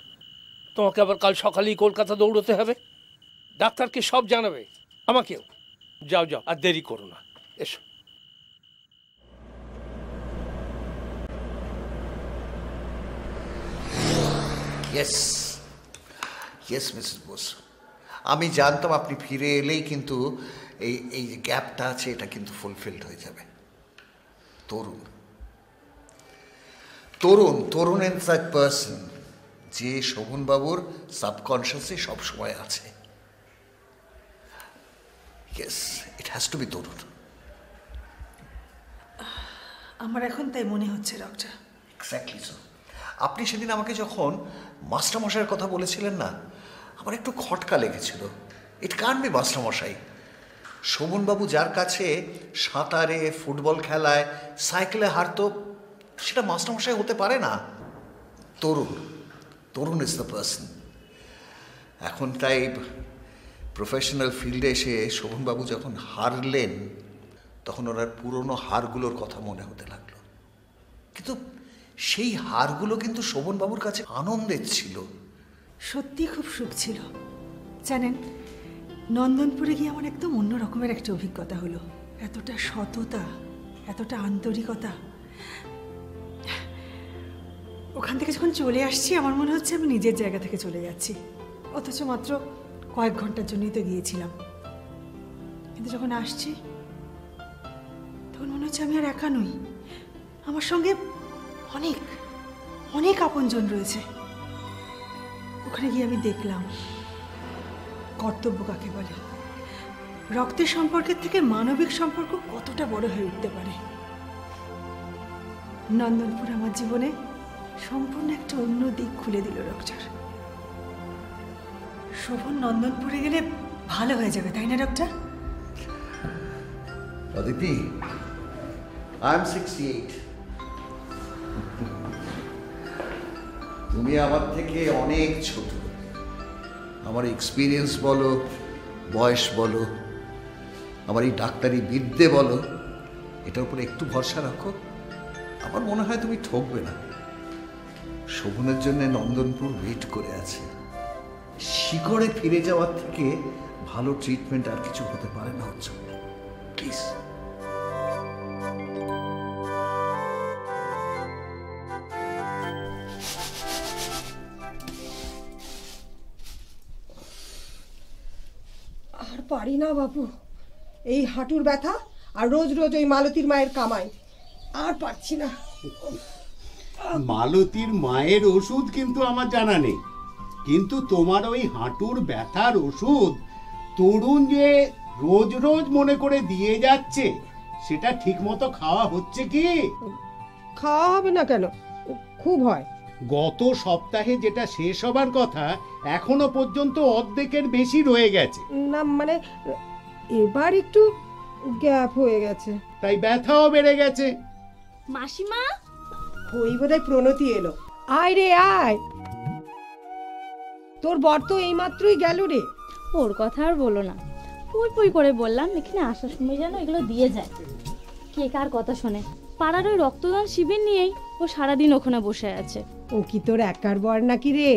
তোমাকে আবার কাল সকালেই কলকাতা দৌড়তে হবে। ডাক্তারকে সব জানাবে, আমাকেও। যাও যাও, আর দেরি করো না, এসো। ইয়েস ইয়েস মিসেস বোস, আমি জানতাম আপনি ফিরে এলেই কিন্তু এই যে গ্যাপটা আছে এটা কিন্তু ফুলফিলড হয়ে যাবে। Tarun Tarun Tarun is that person যে শোভনবাবুর সাবকনশিয়াসে সবসময় আছে। Yes, it has to be Tarun. আমার এখন তাই মনে হচ্ছে ডক্টর। Exactly so. আপনি সেদিন আমাকে যখন মাস্টারমশাইয়ের কথা বলেছিলেন না, আমার একটু খটকা লেগেছিল। ইট কান্ট বি মাস্টারমশাই। শোভনবাবু যার কাছে সাঁতারে, ফুটবল খেলায়, সাইকেলে হারতো, সেটা মাস্টারমশাই হতে পারে না। তরুণ তরুণ ইজ দ্য পার্সন। এখন তাই প্রফেশনাল ফিল্ডে এসে শোভনবাবু যখন হারলেন, তখন ওনার পুরনো হারগুলোর কথা মনে হতে লাগলো। কিন্তু সেই হারগুলো কিন্তু শোভনবাবুর কাছে আনন্দের ছিল। সত্যি খুব সুখ ছিল। জানেন, নন্দনপুরে গিয়ে আমার একদম অন্য রকমের একটা অভিজ্ঞতা হলো। এতটা সততা, এতটা আন্তরিকতা। ওখান থেকে যখন চলে আসছি আমার মনে হচ্ছে আমি নিজের জায়গা থেকে চলে যাচ্ছি, অথচ মাত্র কয়েক ঘন্টার জন্যই তো গিয়েছিলাম। কিন্তু যখন আসছি তখন মনে হচ্ছে আমি আর একা নই, আমার সঙ্গে অনেক অনেক আপনজন রয়েছে। ওখানে গিয়ে আমি দেখলাম কর্তব্য কাকে বলে, রক্তের সম্পর্কের থেকে মানবিক সম্পর্ক কতটা বড় হয়ে উঠতে পারে। নন্দনপুর আমার জীবনে সম্পূর্ণ একটা অন্য দিক খুলে দিল ডক্টর। শোভন নন্দনপুরে গেলে ভালো হয়ে যাবে, তাই না ডক্টর? Aditi, I am 68। তুমি আমার থেকে অনেক ছোট। আমার এক্সপিরিয়েন্স বলো, বয়স বলো, আমার এই ডাক্তারি বিদ্যে বলো, এটার উপরে একটু ভরসা রাখো, আমার মনে হয় তুমি ঠকবে না। শোভনের জন্য নন্দনপুর ওয়েট করে আছে। শিকড়ে ফিরে যাওয়ার থেকে ভালো ট্রিটমেন্ট আর কিছু হতে পারে না। হচ্ছে প্লিজ। আর পারি না বাবু, এই হাঁটুর ব্যথা আর রোজ রোজ ওই মালতীর মায়ের কামাই, আর পারছি না। মালতীর মায়ের ওষুধ কিন্তু আমার জানা নেই, কিন্তু তোমার ওই হাঁটুর ব্যথার ওষুধ তরুণ যে রোজ রোজ মনে করে দিয়ে যাচ্ছে, সেটা ঠিক মতো খাওয়া হচ্ছে কি? খাওয়া হবে না কেন, খুব হয়। গত সপ্তাহে যেটা শেষ হবার কথা এখনো পর্যন্ত অর্ধেকের বেশি রয়ে গেছে। না মানে এবার একটু গ্যাপ হয়ে গেছে, তাই ব্যথাও বেড়ে গেছে। মাসিমা, ওই বোধহয় প্রণতি এলো। আয় রে আয়, তোর বর তো এইমাত্রই গেল রে। ওর কথা আর বলো না, পুই পুই করে বললাম এখানে আসার সময় যেন এগুলো দিয়ে যায়। কে কার কথা শোনে? পাড়ার ওই রক্তদান শিবির নিয়েই ও সারাদিন ওখানে বসে আছে। ও কি তোর একার বর নাকি রে?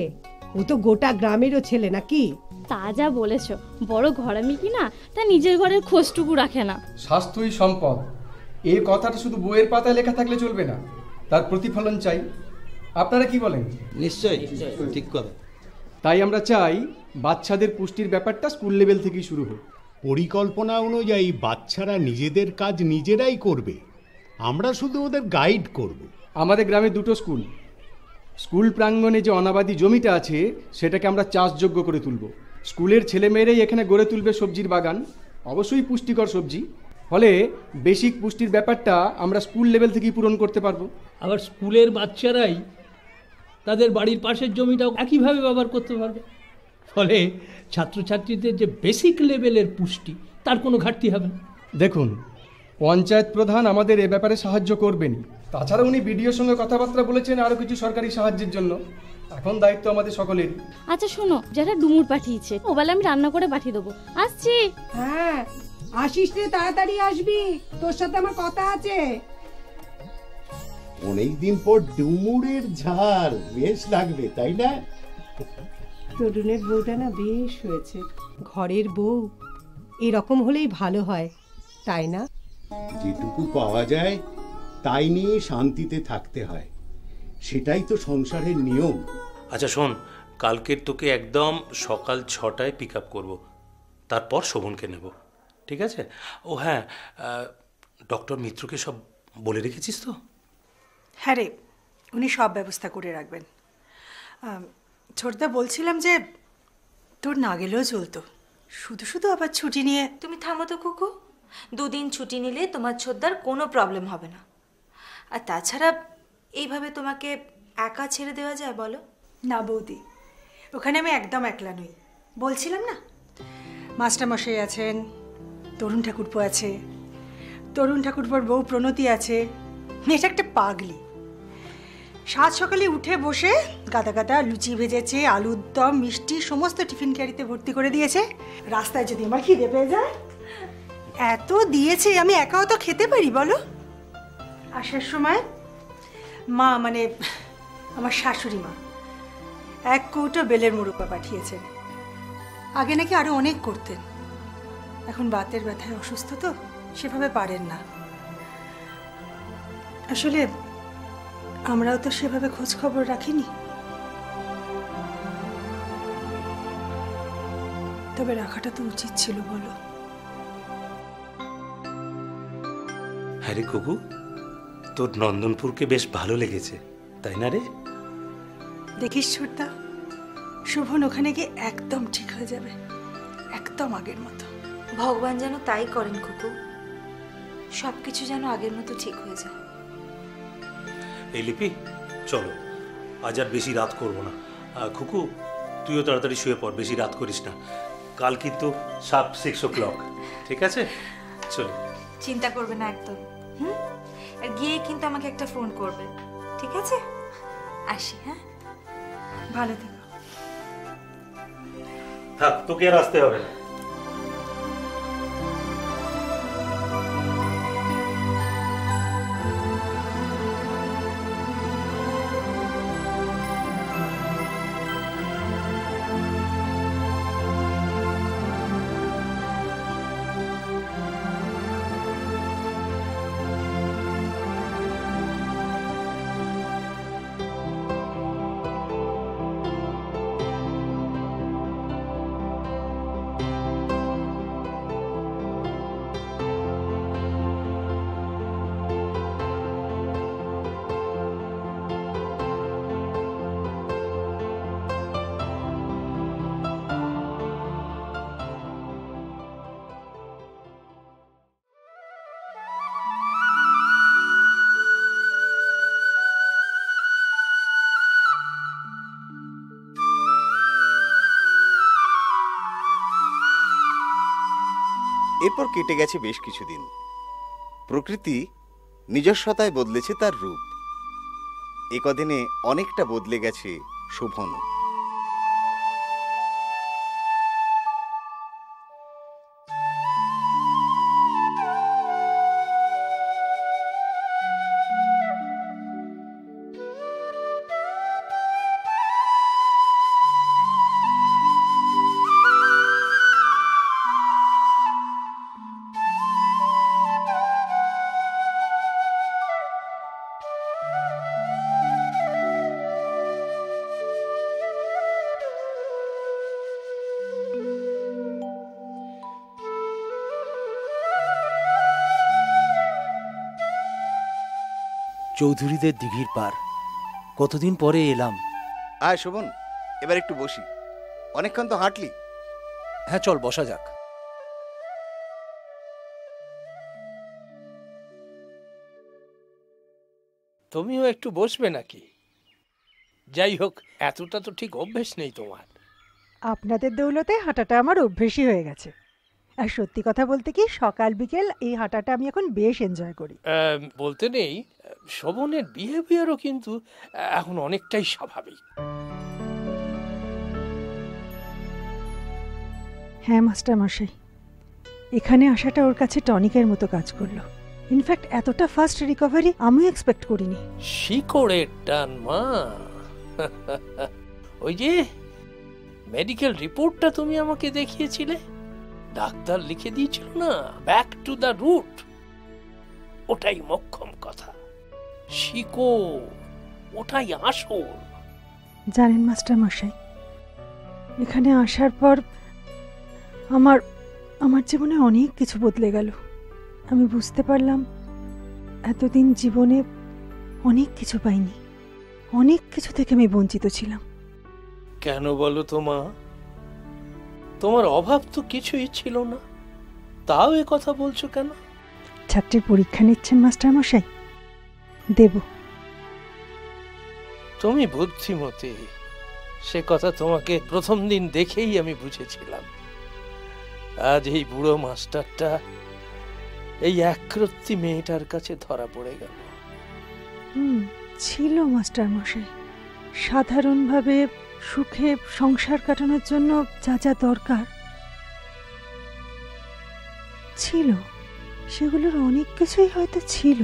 ও তো গোটা গ্রামেরও ছেলে নাকি? তা যা বলেছো, বড় ঘরামি কি না, তা নিজের ঘরের খোঁজটুকু রাখে না। স্বাস্থ্যই সম্পদ, এই কথাটা শুধু বইয়ের পাতায় লেখা থাকলে চলবে না, তার প্রতিফলন চাই। আপনারা কি বলেন? নিশ্চয়ই, ঠিক কথা। তাই আমরা চাই বাচ্চাদের পুষ্টির ব্যাপারটা স্কুল লেভেল থেকেই শুরু হোক। পরিকল্পনা অনুযায়ী বাচ্চারা নিজেদের কাজ নিজেরাই করবে, আমরা শুধু ওদের গাইড করব। আমাদের গ্রামে দুটো স্কুল, স্কুল প্রাঙ্গণে যে অনাবাদি জমিটা আছে সেটাকে আমরা চাষযোগ্য করে তুলব। স্কুলের ছেলেমেয়েরাই এখানে গড়ে তুলবে সবজির বাগান, অবশ্যই পুষ্টিকর সবজি। ফলে বেসিক পুষ্টির ব্যাপারটা আমরা স্কুল লেভেল থেকেই পূরণ করতে পারবো। আবার স্কুলের বাচ্চারাই তাদের বাড়ির পাশের জমিটাও একইভাবে ব্যবহার করতে পারবে। ফলে ছাত্রছাত্রীদের যে বেসিক লেভেলের পুষ্টি তার কোনো ঘাটতি হবে না। দেখুন, পঞ্চায়েত প্রধান আমাদের এ ব্যাপারে সাহায্য করবেন। তাছাড়া উনি বিডিওর সঙ্গে কথাবার্তা বলেছেন আরও কিছু সরকারি সাহায্যের জন্য। এখন দায়িত্ব আমাদের সকলেরই। আচ্ছা শোনো, যারা ডুমুর পাঠিয়েছে ওবেলা আমি রান্না করে পাঠিয়ে দেবো। আসছি। হ্যাঁ আসিস রে, তাড়াতাড়ি আসবি, তোর সাথে আমার কথা আছে। অনেকদিন পর ডুমুরের ঝাল বেশ লাগবে, তাই না? তরুণের বউটা না বেশ হয়েছে, ঘরের বউ এরকম হলেই ভালো হয়, তাই না? যেটুকু পাওয়া যায় তাই নিয়ে শান্তিতে থাকতে হয়, সেটাই তো সংসারের নিয়ম। আচ্ছা শোন, কালকের তোকে একদম সকাল 6টায় পিক আপ করবো, তারপর শোভনকে নেব, ঠিক আছে? ও হ্যাঁ, ডক্টর মিত্রকে সব বলে রেখেছিস তো? হ্যাঁ রে, উনি সব ব্যবস্থা করে রাখবেন। ছোটদা বলছিলাম যে তোর না গেলেও চলতো, শুধু শুধু আবার ছুটি নিয়ে। তুমি থামো তো কুকু, 2 দিন ছুটি নিলে তোমার ছোটদার কোনো প্রবলেম হবে না। আর তাছাড়া এইভাবে তোমাকে একা ছেড়ে দেওয়া যায় বলো? না বৌদি, ওখানে আমি একদম একলা নই। বলছিলাম না, মাস্টারমশাই আছেন, তরুণ ঠাকুরপো আছে, তরুণ ঠাকুরপোর বউ প্রণতি আছে। মেয়েটা একটা পাগলি। সাত সকালে উঠে বসে গাদা গাদা লুচি ভেজেছে, আলুর দম, মিষ্টি সমস্ত টিফিন ক্যারিতে ভর্তি করে দিয়েছে। রাস্তায় যদি আমার খিদে পেয়ে যায়, এত দিয়েছে, আমি একাও তো খেতে পারি বলো। আসার সময় মা, মানে আমার শাশুড়ি মা, 1 কৌটো বেলের মুরব্বা পাঠিয়েছেন। আগে নাকি আরো অনেক করতেন, এখন বাতের ব্যথায় অসুস্থ তো সেভাবে পারেন না। আসলে আমরাও তো সেভাবে খোঁজ খবর রাখিনি, তবে রাখাটা তো উচিত ছিল বলো। হ্যাঁ রে কুকু, তোর নন্দনপুরকে বেশ ভালো লেগেছে, তাই না রে? দেখিস ছোটদা, শোভন ওখানে গিয়ে একদম ঠিক হয়ে যাবে, একদম আগের মতো। ভগবান যেন তাই করেন কুকু, সব কিছু যেন আগের মতো ঠিক হয়ে যায়। এই লিপি, চলো আজ আর বেশি রাত করবো না। খুকু, তুইও তাড়াতাড়ি শুয়ে পড়, বেশি রাত করিস না। কাল কিন্তু sharp 6 o'clock, ঠিক আছে? চলো। চিন্তা করবে না একদম। আর গিয়ে কিন্তু আমাকে একটা ফোন করবে, ঠিক আছে? আসি। হ্যাঁ, ভালো থেকো। থাক, তোকে আর আসতে হবে না। এরপর কেটে গেছে বেশ কিছুদিন। প্রকৃতি নিজস্বতায় বদলেছে তার রূপ। এ কদিনে অনেকটা বদলে গেছে শোভনও। চৌধুরীদের দিঘির পার। কতদিন পরে এলাম। আয় শোভন, এবার একটু বসি। অনেকক্ষণ তো হাঁটলি। হ্যাঁ, চল বসা যাক। তুমিও একটু বসবে নাকি? যাই হোক, এতটা তো ঠিক অভ্যেস নেই তোমার। আপনাদের দৌলতে হাঁটাটা আমার অভ্যেসই হয়ে গেছে। আর সত্যি কথা বলতে কি, সকাল বিকেল এই হাঁটাটা আমি এখন বেশ এনজয় করি। বলতে নেই, শোভনের বিহেভিয়ারও কিন্তু এখন অনেকটাই স্বাভাবিক। হ্যাঁ মাস্টার মশাই, এখানে আসাটা ওর কাছে টনিকের মতো কাজ করলো। ইনফ্যাক্ট এতটা ফাস্ট রিকভারি আমিও এক্সপেক্ট করিনি। শিকড়ের টান মা। ওই যে মেডিকেল রিপোর্টটা তুমি আমাকে দেখিয়েছিলে, ডাক্তার লিখে দিয়েছিল না, ব্যাক টু দ্য রুট, ওটাই মোক্ষম কথা। শিকড় ওটাই আসল। জানেন মাস্টার মশাই, এখানে আসার পর আমার জীবনে অনেক কিছু বদলে গেল। আমি বুঝতে পারলাম এতদিন জীবনে অনেক কিছু পাইনি, অনেক কিছু থেকে আমি বঞ্চিত ছিলাম। কেন বলো তো মা? তোমার অভাব তো কিছুই ছিল না, তাও এ কথা বলছো কেন? ছাত্রের পরীক্ষা নিচ্ছেন মাস্টার মশাই, দেব। তুমি বুদ্ধিমতী, সে কথা তোমাকে প্রথম দিন দেখেই আমি বুঝেছিলাম। আজ এই বুড়ো মাস্টারটা এই একরত্তি মেয়েটার কাছে ধরা পড়ে গেল। ছিল মাস্টার মশাই, সাধারণভাবে সুখে সংসার কাটানোর জন্য যা যা দরকার ছিল, সেগুলোর অনেক কিছুই হয়তো ছিল,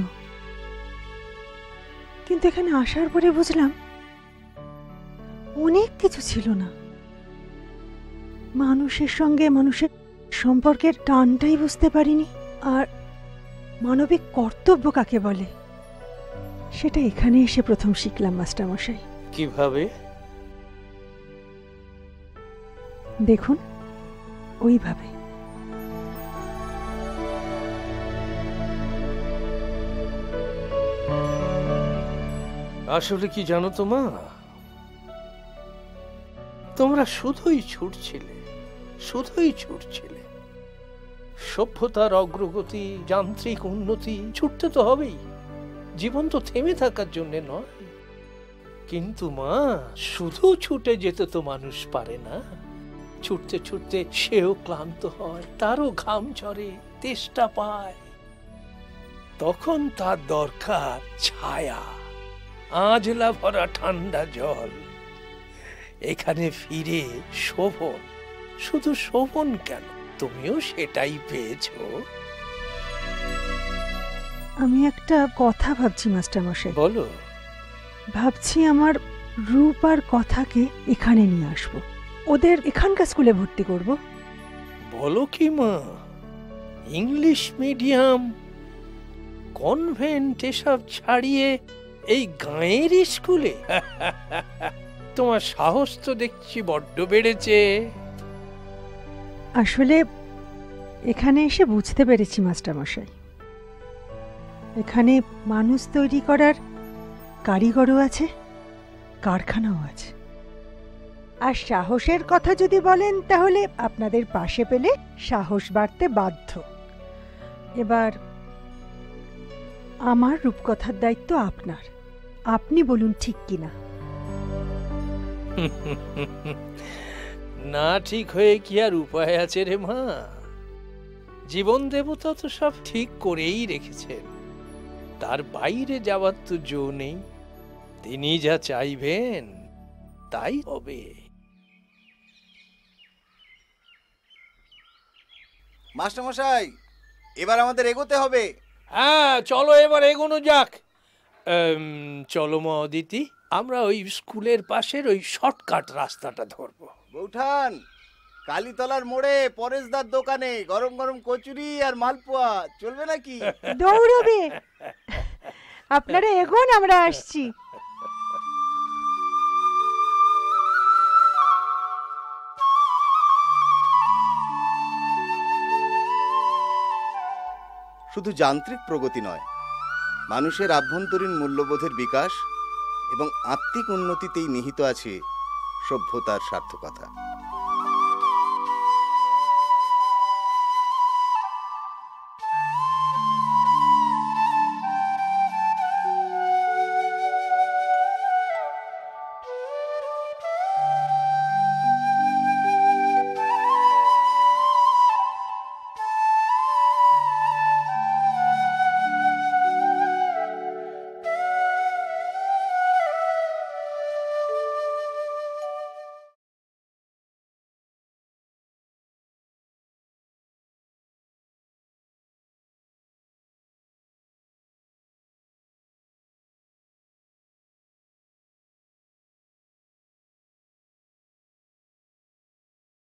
কিন্তু এখানে আসার পরে বুঝলাম অনেক কিছু ছিল না। মানুষের সঙ্গে মানুষের সম্পর্কের টানটাই বুঝতে পারিনি, আর মানবিক কর্তব্য কাকে বলে সেটা এখানে এসে প্রথম শিখলাম মাস্টার মশাই। কিভাবে? দেখুন, ওইভাবে। আসলে কি জানো তো মা, তোমরা শুধুই ছুটছিলে, শুধুই ছুটছিলে। সভ্যতার অগ্রগতি, যান্ত্রিক উন্নতি, ছুটতে তো হবেই, জীবন তো থেমে থাকার জন্য নয়। কিন্তু মা, শুধু ছুটে যেতে তো মানুষ পারে না। ছুটতে ছুটতে সেও ক্লান্ত হয়, তারও ঘাম ঝরে, তেষ্টা পায়। তখন তার দরকার ছায়া, আঁজলা ভরা ঠান্ডা জল। এখানে ফিরে শোভন, শুধু শোভন কেন, তুমিও সেটাই পেয়েছো। আমি একটা কথা ভাবছি মাস্টার মশাই। বলো। ভাবছি আমার রূপ আর কথাকে এখানে নিয়ে আসবো, ওদের এখানকার স্কুলে ভর্তি করব। বলো কি মা? ইংলিশ মিডিয়াম, কনভেন্ট এসব ছাড়িয়ে এই গাঁয়ের স্কুলে? তোমার সাহস তো দেখছি বড্ড বেড়েছে। আসলে এখানে এসে বুঝতে পেরেছি মাস্টার মশাই, এখানে মানুষ তৈরি করার কারিগরও আছে, কারখানাও আছে। আর সাহসের কথা যদি বলেন, তাহলে আপনাদের পাশে পেলে সাহস বাড়তে বাধ্য। এবার আমার রূপকথার দায়িত্ব আপনার, আপনি বলুন ঠিক কিনা। না ঠিক হয়ে কি আর উপায় আছে রে মা? জীবন দেবতা তো সব ঠিক করেই রেখেছেন, তার বাইরে যাওয়ার তো জো নেই। তিনি যা চাইবেন তাই হবে। মাস্টারমশাই, এবার আমাদের এগোতে হবে। হ্যাঁ, চলো এবার এগোনো যাক। চলো মা অদিতি, আমরা ওই স্কুলের পাশের ওই শর্টকাট রাস্তাটা ধরবো। বৌঠান, কালীতলার মোড়ে পরেশদার দোকানে গরম গরম কচুরি আর মালপোয়া চলবে নাকি? দৌড়বে, আপনারা এগোন, আমরা আসছি। শুধু যান্ত্রিক প্রগতি নয়, মানুষের আভ্যন্তরীণ মূল্যবোধের বিকাশ এবং আত্মিক উন্নতিতেই নিহিত আছে সভ্যতার সার্থকতা।